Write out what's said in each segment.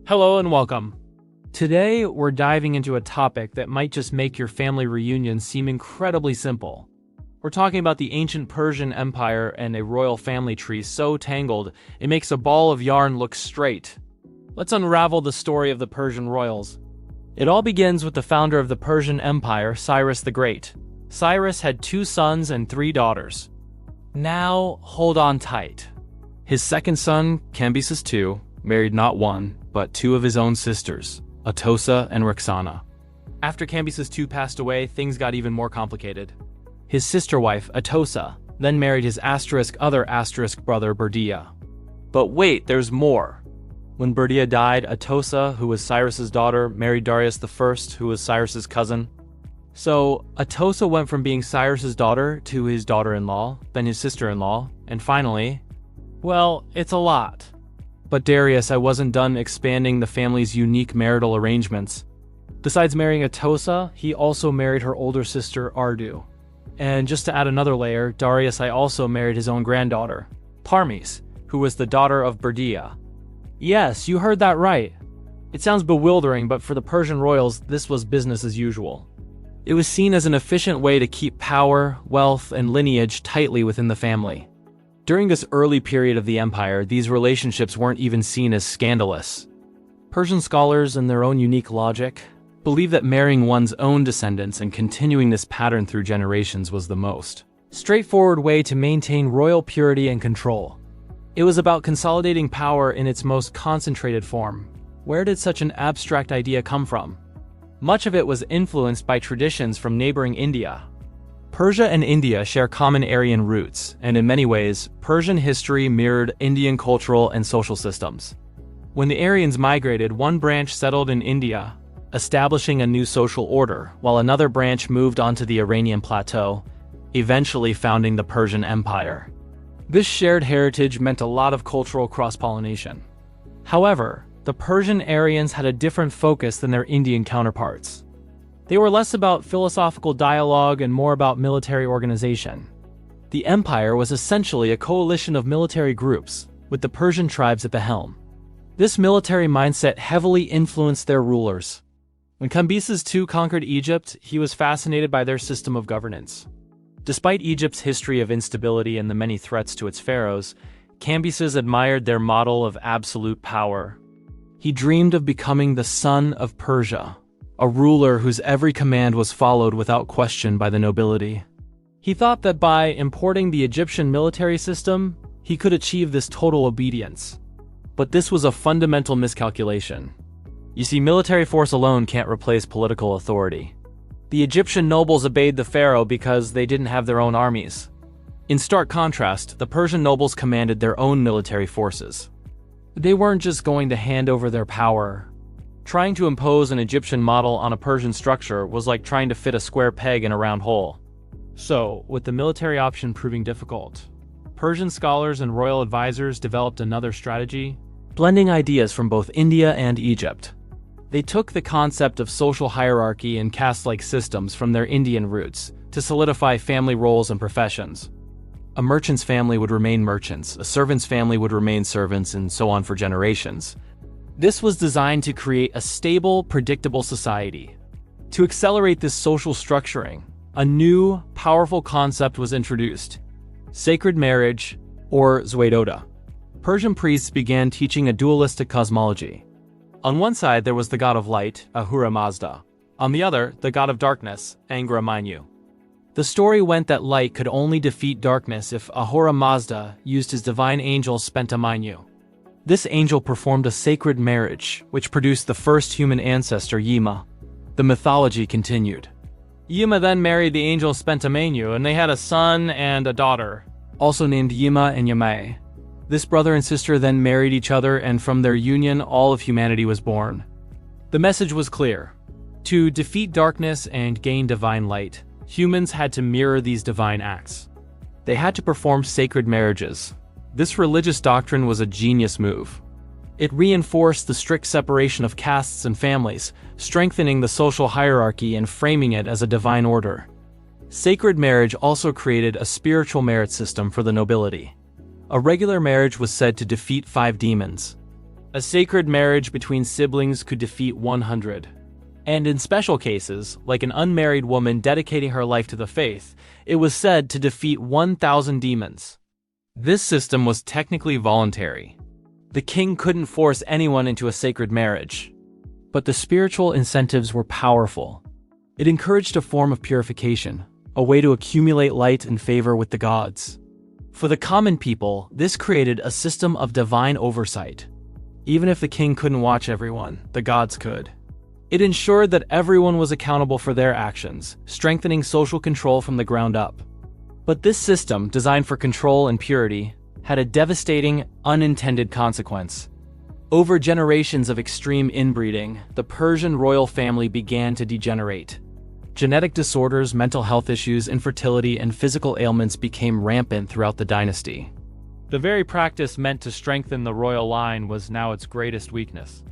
Hello and welcome. Today, we're diving into a topic that might just make your family reunion seem incredibly simple. We're talking about the ancient Persian Empire and a royal family tree so tangled, it makes a ball of yarn look straight. Let's unravel the story of the Persian royals. It all begins with the founder of the Persian Empire, Cyrus the Great. Cyrus had 2 sons and 3 daughters. Now, hold on tight. His second son, Cambyses II, married not one, but 2 of his own sisters, Atossa and Roxana. After Cambyses II passed away, things got even more complicated. His sister wife, Atossa, then married his other brother, Berdia. But wait, there's more. When Berdia died, Atossa, who was Cyrus's daughter, married Darius I, who was Cyrus's cousin. So, Atossa went from being Cyrus's daughter to his daughter-in-law, then his sister-in-law, and finally, well, it's a lot. But Darius, I wasn't done expanding the family's unique marital arrangements. Besides marrying Atossa, he also married her older sister, Ardu. And just to add another layer, Darius I also married his own granddaughter, Parmes, who was the daughter of Berdia. Yes, you heard that right. It sounds bewildering, but for the Persian royals, this was business as usual. It was seen as an efficient way to keep power, wealth, and lineage tightly within the family. During this early period of the empire, these relationships weren't even seen as scandalous. Persian scholars, in their own unique logic, believe that marrying one's own descendants and continuing this pattern through generations was the most straightforward way to maintain royal purity and control. It was about consolidating power in its most concentrated form. Where did such an abstract idea come from? Much of it was influenced by traditions from neighboring India. Persia and India share common Aryan roots, and in many ways, Persian history mirrored Indian cultural and social systems. When the Aryans migrated, one branch settled in India, establishing a new social order, while another branch moved onto the Iranian plateau, eventually founding the Persian Empire. This shared heritage meant a lot of cultural cross-pollination. However, the Persian Aryans had a different focus than their Indian counterparts. They were less about philosophical dialogue and more about military organization. The empire was essentially a coalition of military groups, with the Persian tribes at the helm. This military mindset heavily influenced their rulers. When Cambyses II conquered Egypt, he was fascinated by their system of governance. Despite Egypt's history of instability and the many threats to its pharaohs, Cambyses admired their model of absolute power. He dreamed of becoming the son of Persia, a ruler whose every command was followed without question by the nobility. He thought that by importing the Egyptian military system, he could achieve this total obedience. But this was a fundamental miscalculation. You see, military force alone can't replace political authority. The Egyptian nobles obeyed the pharaoh because they didn't have their own armies. In stark contrast, the Persian nobles commanded their own military forces. They weren't just going to hand over their power. Trying to impose an Egyptian model on a Persian structure was like trying to fit a square peg in a round hole. So, with the military option proving difficult, Persian scholars and royal advisors developed another strategy, blending ideas from both India and Egypt. They took the concept of social hierarchy and caste-like systems from their Indian roots to solidify family roles and professions. A merchant's family would remain merchants, a servant's family would remain servants, and so on for generations. This was designed to create a stable, predictable society. To accelerate this social structuring, a new, powerful concept was introduced: sacred marriage, or Zwadoda. Persian priests began teaching a dualistic cosmology. On one side, there was the god of light, Ahura Mazda. On the other, the god of darkness, Angra Mainyu. The story went that light could only defeat darkness if Ahura Mazda used his divine angel Spenta Mainyu. This angel performed a sacred marriage, which produced the first human ancestor, Yima. The mythology continued. Yima then married the angel Spenta Mainyu, and they had a son and a daughter, also named Yima and Yamae. This brother and sister then married each other, and from their union, all of humanity was born. The message was clear. To defeat darkness and gain divine light, humans had to mirror these divine acts. They had to perform sacred marriages. This religious doctrine was a genius move. It reinforced the strict separation of castes and families, strengthening the social hierarchy and framing it as a divine order. Sacred marriage also created a spiritual merit system for the nobility. A regular marriage was said to defeat 5 demons. A sacred marriage between siblings could defeat 100. And in special cases, like an unmarried woman dedicating her life to the faith, it was said to defeat 1,000 demons. This system was technically voluntary. The king couldn't force anyone into a sacred marriage. But the spiritual incentives were powerful. It encouraged a form of purification, a way to accumulate light and favor with the gods. For the common people, this created a system of divine oversight. Even if the king couldn't watch everyone, the gods could. It ensured that everyone was accountable for their actions, strengthening social control from the ground up. But this system, designed for control and purity, had a devastating, unintended consequence. Over generations of extreme inbreeding, the Persian royal family began to degenerate. Genetic disorders, mental health issues, infertility, and physical ailments became rampant throughout the dynasty. The very practice meant to strengthen the royal line was now its greatest weakness.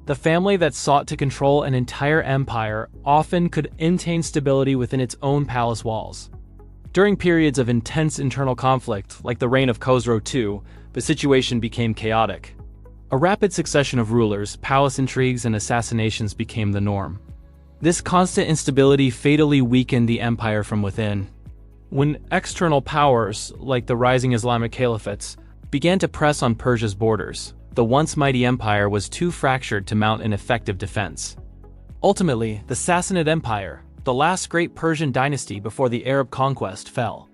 The family that sought to control an entire empire often could maintain stability within its own palace walls. During periods of intense internal conflict, like the reign of Khosrow II, the situation became chaotic. A rapid succession of rulers, palace intrigues, and assassinations became the norm. This constant instability fatally weakened the empire from within. When external powers, like the rising Islamic caliphates, began to press on Persia's borders, the once mighty empire was too fractured to mount an effective defense. Ultimately, the Sassanid Empire, the last great Persian dynasty before the Arab conquest, fell.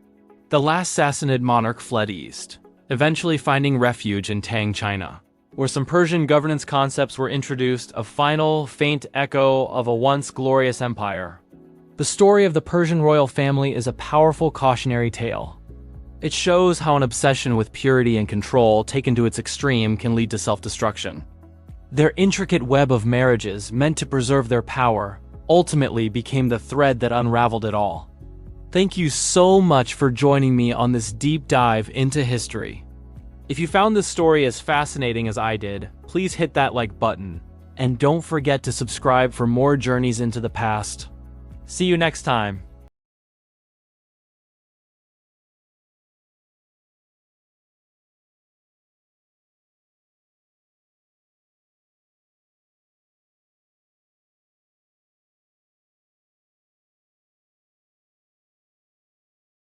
The last Sassanid monarch fled east, eventually finding refuge in Tang, China, where some Persian governance concepts were introduced, a final, faint echo of a once glorious empire. The story of the Persian royal family is a powerful cautionary tale. It shows how an obsession with purity and control taken to its extreme can lead to self-destruction. Their intricate web of marriages meant to preserve their power ultimately became the thread that unraveled it all. Thank you so much for joining me on this deep dive into history. If you found this story as fascinating as I did, please hit that like button, and don't forget to subscribe for more journeys into the past. See you next time.